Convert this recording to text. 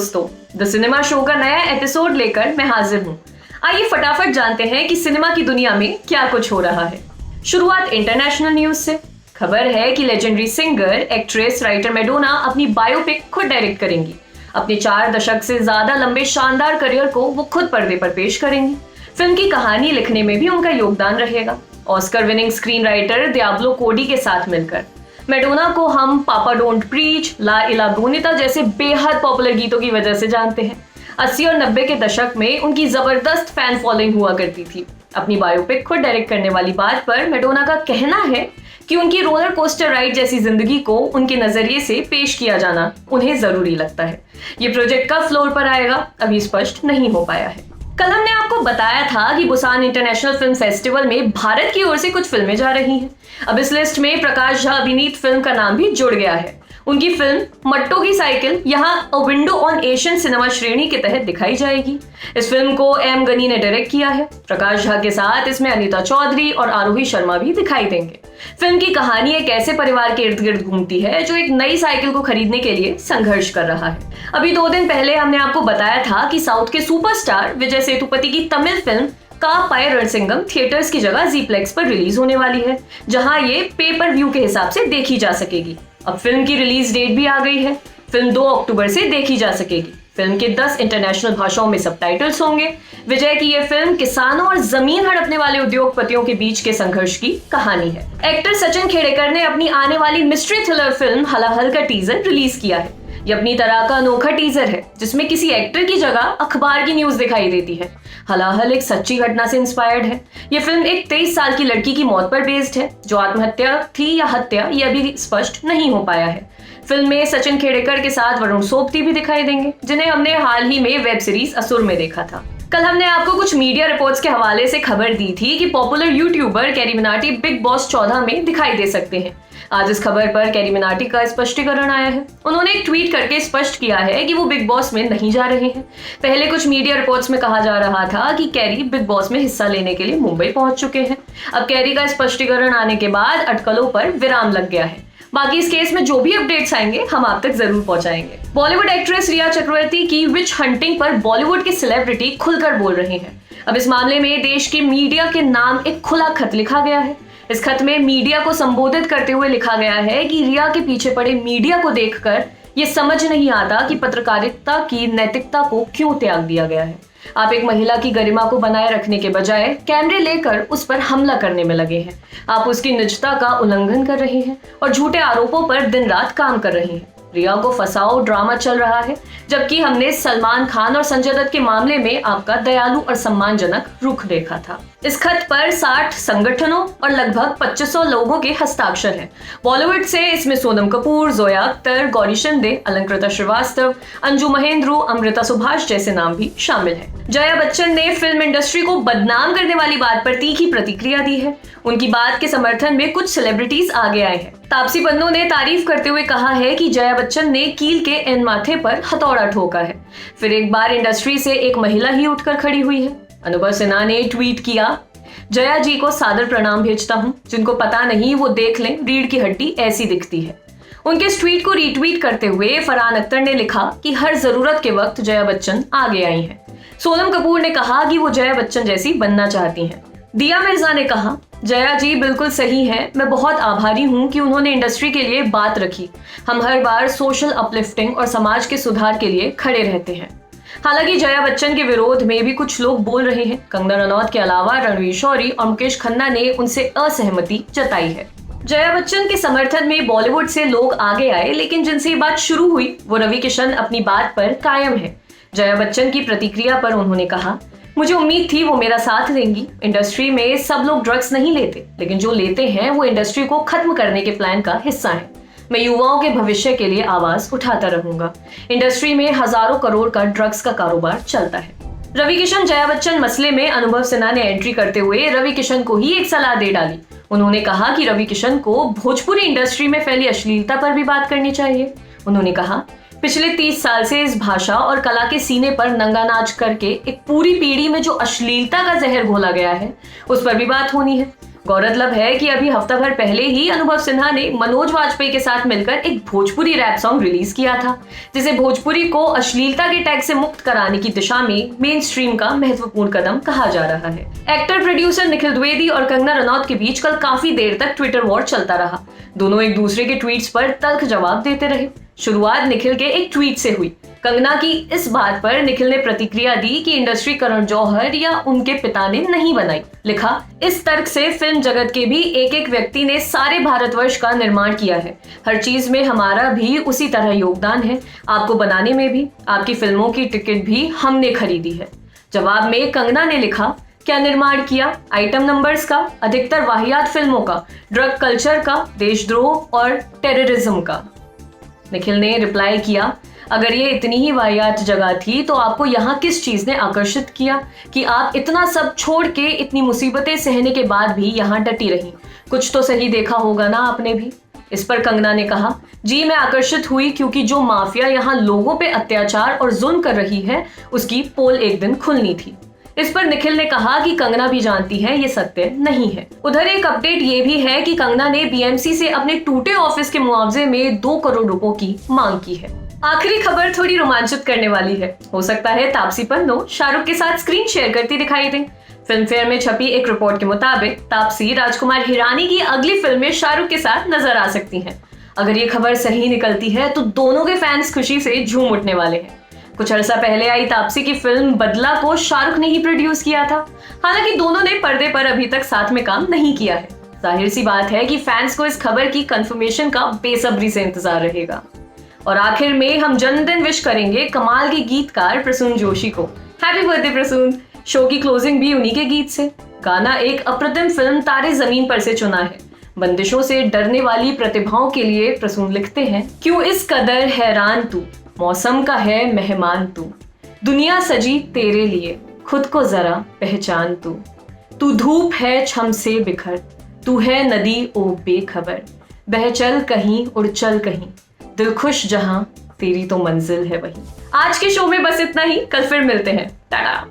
दोस्तों, the cinema show का नया एपिसोड लेकर मैं हाजिर हूँ। आइए फटाफट जानते हैं कि सिनेमा की दुनिया में क्या कुछ हो रहा है। शुरुआत इंटरनेशनल न्यूज से। खबर है कि legendary singer, actress, writer Madonna अपनी बायोपिक खुद डायरेक्ट करेंगी। अपने 4 दशक से ज्यादा लंबे शानदार करियर को वो खुद पर्दे पर पेश करेंगी। फिल्म की कहानी लिखने में भी उनका योगदान रहेगा, ऑस्कर विनिंग स्क्रीन राइटर दियाब्लो कोडी के साथ मिलकर। मैडोना को हम पापा डोंट प्रीच, ला इला बोनिता जैसे बेहद पॉपुलर गीतों की वजह से जानते हैं। 80 और 90 के दशक में उनकी जबरदस्त फैन फॉलोइंग हुआ करती थी। अपनी बायोपिक खुद डायरेक्ट करने वाली बात पर मैडोना का कहना है कि उनकी रोलर कोस्टर राइड जैसी जिंदगी को उनके नजरिए से पेश किया जाना उन्हें जरूरी लगता है। ये प्रोजेक्ट कब फ्लोर पर आएगा अभी स्पष्ट नहीं हो पाया है। कल हमने आपको बताया था कि बुसान इंटरनेशनल फिल्म फेस्टिवल में भारत की ओर से कुछ फिल्में जा रही हैं। अब इस लिस्ट में प्रकाश झा अभिनीत फिल्म का नाम भी जुड़ गया है। उनकी फिल्म मट्टो की साइकिल यहाँ अ विंडो ऑन एशियन सिनेमा श्रेणी के तहत दिखाई जाएगी। इस फिल्म को एम गनी ने डायरेक्ट किया है। प्रकाश झा के साथ इसमें अनीता चौधरी और आरोही शर्मा भी दिखाई देंगे। फिल्म की कहानी एक ऐसे परिवार के इर्द गिर्द घूमती है जो एक नई साइकिल को खरीदने के लिए संघर्ष कर रहा है। अभी 2 दिन पहले हमने आपको बताया था कि साउथ के सुपरस्टार विजय सेतुपति की तमिल फिल्म का पाय रणसिंगम थिएटर्स की जगह जीप्लेक्स पर रिलीज होने वाली है, जहां ये पे पर व्यू के हिसाब से देखी जा सकेगी। अब फिल्म की रिलीज डेट भी आ गई है। फिल्म 2 अक्टूबर से देखी जा सकेगी। फिल्म के 10 इंटरनेशनल भाषाओं में सबटाइटल्स होंगे। विजय की यह फिल्म किसानों और जमीन हड़पने वाले उद्योगपतियों के बीच के संघर्ष की कहानी है। एक्टर सचिन खेड़ेकर ने अपनी आने वाली मिस्ट्री थ्रिलर फिल्म हलाहल का टीजर रिलीज किया है। ये अपनी तरह का अनोखा टीजर है जिसमें किसी एक्टर की जगह अखबार की न्यूज दिखाई देती है। हलाहल एक सच्ची घटना से इंस्पायर्ड है। ये फिल्म एक 23 साल की लड़की की मौत पर बेस्ड है, जो आत्महत्या थी या हत्या ये अभी स्पष्ट नहीं हो पाया है। फिल्म में सचिन खेड़ेकर के साथ वरुण सोबती भी दिखाई देंगे, जिन्हें हमने हाल ही में वेब सीरीज असुर में देखा था। कल हमने आपको कुछ मीडिया रिपोर्ट्स के हवाले से खबर दी थी कि popular YouTuber carry Minati big boss 14 में दिखाई दे सकते हैं। आज इस खबर पर कैरी मिनाटी का स्पष्टीकरण आया है। उन्होंने एक ट्वीट करके स्पष्ट किया है कि वो बिग बॉस में नहीं जा रहे हैं। पहले कुछ मीडिया रिपोर्ट्स में कहा जा रहा था कि कैरी बिग बॉस में हिस्सा लेने के लिए मुंबई पहुंच चुके हैं। अब कैरी का स्पष्टीकरण आने के बाद अटकलों पर विराम लग गया है। बाकी इस केस में जो भी अपडेट्स आएंगे हम आप तक जरूर पहुंचाएंगे। बॉलीवुड एक्ट्रेस रिया चक्रवर्ती की विच हंटिंग पर बॉलीवुड के सेलिब्रिटी खुलकर बोल रहे हैं। अब इस मामले में देश के मीडिया के नाम एक खुला खत लिखा गया है। इस खत में मीडिया को संबोधित करते हुए लिखा गया है कि रिया के पीछे पड़े मीडिया को देखकर ये समझ नहीं आता कि पत्रकारिता की नैतिकता को क्यों त्याग दिया गया है। आप एक महिला की गरिमा को बनाए रखने के बजाय कैमरे लेकर उस पर हमला करने में लगे हैं। आप उसकी निजता का उल्लंघन कर रहे हैं और झूठे आरोपों पर दिन रात काम कर रहे हैं। रिया को फंसाओ ड्रामा चल रहा है, जबकि हमने सलमान खान और संजय दत्त के मामले में आपका दयालु और सम्मानजनक रुख देखा था। इस खत पर 60 संगठनों और लगभग 2500 लोगों के हस्ताक्षर हैं। बॉलीवुड से इसमें सोनम कपूर, जोया अख्तर, गौरी शिंदे, अलंकृता श्रीवास्तव, अंजू महेंद्रू, अमृता सुभाष जैसे नाम भी शामिल हैं। जया बच्चन ने फिल्म इंडस्ट्री को बदनाम करने वाली बात पर तीखी प्रतिक्रिया दी है। उनकी बात के समर्थन में कुछ सेलिब्रिटीज आगे आए हैं। तापसी पन्नू ने तारीफ करते हुए कहा है कि जया बच्चन ने कील के एन माथे पर हथौड़ा ठोका है। फिर एक बार इंडस्ट्री से एक महिला ही उठकर खड़ी हुई है। अनुभव सिन्हा ने ट्वीट किया, जया जी को सादर प्रणाम भेजता हूँ। जिनको पता नहीं वो देख लें, रीढ़ की हड्डी ऐसी दिखती है। उनके इस ट्वीट को रीट्वीट करते हुए फरहान अख्तर ने लिखा कि हर जरूरत के वक्त जया बच्चन आगे आई हैं। सोनम कपूर ने कहा कि वो जया बच्चन जैसी बनना चाहती हैं। दिया मिर्जा ने कहा, जया जी बिल्कुल सही है। मैं बहुत आभारी हूँ कि उन्होंने इंडस्ट्री के लिए बात रखी। हम हर बार सोशल अपलिफ्टिंग और समाज के सुधार के लिए खड़े रहते हैं। हालांकि जया बच्चन के विरोध में भी कुछ लोग बोल रहे हैं। कंगना रनौत के अलावा रणवीर शौरी और मुकेश खन्ना ने उनसे असहमति जताई है। जया बच्चन के समर्थन में बॉलीवुड से लोग आगे आए, लेकिन जिनसे ये बात शुरू हुई वो रवि किशन अपनी बात पर कायम है। जया बच्चन की प्रतिक्रिया पर उन्होंने कहा, मुझे उम्मीद थी वो मेरा साथ देंगी। इंडस्ट्री में सब लोग ड्रग्स नहीं लेते, लेकिन जो लेते हैं वो इंडस्ट्री को खत्म करने के प्लान का हिस्सा है। मैं युवाओं के भविष्य के लिए आवाज उठाता रहूंगा। इंडस्ट्री में हजारों करोड़ का ड्रग्स का कारोबार चलता है। रवि किशन जया बच्चन मसले में अनुभव सिन्हा ने एंट्री करते हुए रवि किशन को ही एक सलाह दे डाली। उन्होंने कहा कि रवि किशन को भोजपुरी इंडस्ट्री में फैली अश्लीलता पर भी बात करनी चाहिए। उन्होंने कहा, पिछले 30 साल से इस भाषा और कला के सीने पर नंगा नाच करके एक पूरी पीढ़ी में जो अश्लीलता का जहर घोला गया है उस पर भी बात होनी है। गौरतलब है कि अभी हफ्ता भर पहले ही अनुभव सिन्हा ने मनोज वाजपेयी के साथ मिलकर एक भोजपुरी रैप सॉन्ग रिलीज किया था, जिसे भोजपुरी को अश्लीलता के टैग से मुक्त कराने की दिशा में मेन स्ट्रीम का महत्वपूर्ण कदम कहा जा रहा है। एक्टर प्रोड्यूसर निखिल द्विवेदी और कंगना रनौत के बीच कल काफी देर तक ट्विटर वॉर चलता रहा। दोनों एक दूसरे के ट्वीट्स पर तल्ख जवाब देते रहे। शुरुआत निखिल के एक ट्वीट से हुई। कंगना की इस बात पर निखिल ने प्रतिक्रिया दी कि इंडस्ट्री करण जौहर या उनके पिता ने नहीं बनाई। लिखा, इस तर्क से फिल्म जगत के भी एक एक व्यक्ति ने सारे भारतवर्ष का निर्माण किया है। हर चीज में हमारा भी उसी तरह योगदान है। आपको बनाने में भी, आपकी फिल्मों की टिकट भी हमने खरीदी है। जवाब में कंगना ने लिखा, क्या निर्माण किया? आइटम नंबर्स का, अधिकतर वाहियात फिल्मों का, ड्रग कल्चर का, देशद्रोह और टेररिज्म का। निखिल ने रिप्लाई किया, अगर ये इतनी ही वाहियात जगह थी तो आपको यहाँ किस चीज ने आकर्षित किया कि आप इतना सब छोड़ के इतनी मुसीबतें सहने के बाद भी यहाँ डटी रही? कुछ तो सही देखा होगा ना आपने भी। इस पर कंगना ने कहा, जी मैं आकर्षित हुई क्योंकि जो माफिया यहाँ लोगों पे अत्याचार और जुल्म कर रही है उसकी पोल एक दिन खुलनी थी। इस पर निखिल ने कहा कि कंगना भी जानती है ये सत्य नहीं है। उधर एक अपडेट ये भी है कि कंगना ने बीएमसी से अपने टूटे ऑफिस के मुआवजे में 2 करोड़ रुपयों की मांग की है। आखिरी खबर थोड़ी रोमांचित करने वाली है। हो सकता है तापसी पन्नू शाहरुख के साथ स्क्रीन शेयर करती दिखाई दे। फिल्म फेयर में छपी एक रिपोर्ट के मुताबिक तापसी राजकुमार हिरानी की अगली फिल्म में शाहरुख के साथ नजर आ सकती हैं। अगर ये खबर सही निकलती है तो दोनों के फैंस खुशी से झूम उठने वाले हैं। कुछ अर्सा पहले आई तापसी की फिल्म बदला को शाहरुख ने ही प्रोड्यूस किया था। हालांकि दोनों ने पर्दे पर अभी तक साथ में काम नहीं किया है। जाहिर सी बात है कि फैंस को इस खबर की कंफर्मेशन का बेसब्री से इंतजार रहेगा। और आखिर में हम जन्मदिन विश करेंगे कमाल के गीतकार प्रसून जोशी को। Happy birthday Prasoon. शो की क्लोजिंग भी उन्हीं के गीत से। गाना एक अप्रतिम फिल्म तारे जमीन पर से चुना है। बंदिशों से डरने वाली प्रतिभाओं के लिए प्रसून लिखते हैं, क्यों इस कदर हैरान तू, मौसम का है मेहमान तू, दुनिया सजी तेरे लिए, खुद को जरा पहचान तू, तू धूप है छम से बिखर, तू है नदी ओ बेखबर, बह चल कहीं उड़ चल कहीं, दिल खुश जहां तेरी तो मंजिल है वही। आज के शो में बस इतना ही। कल फिर मिलते हैं। टाटा।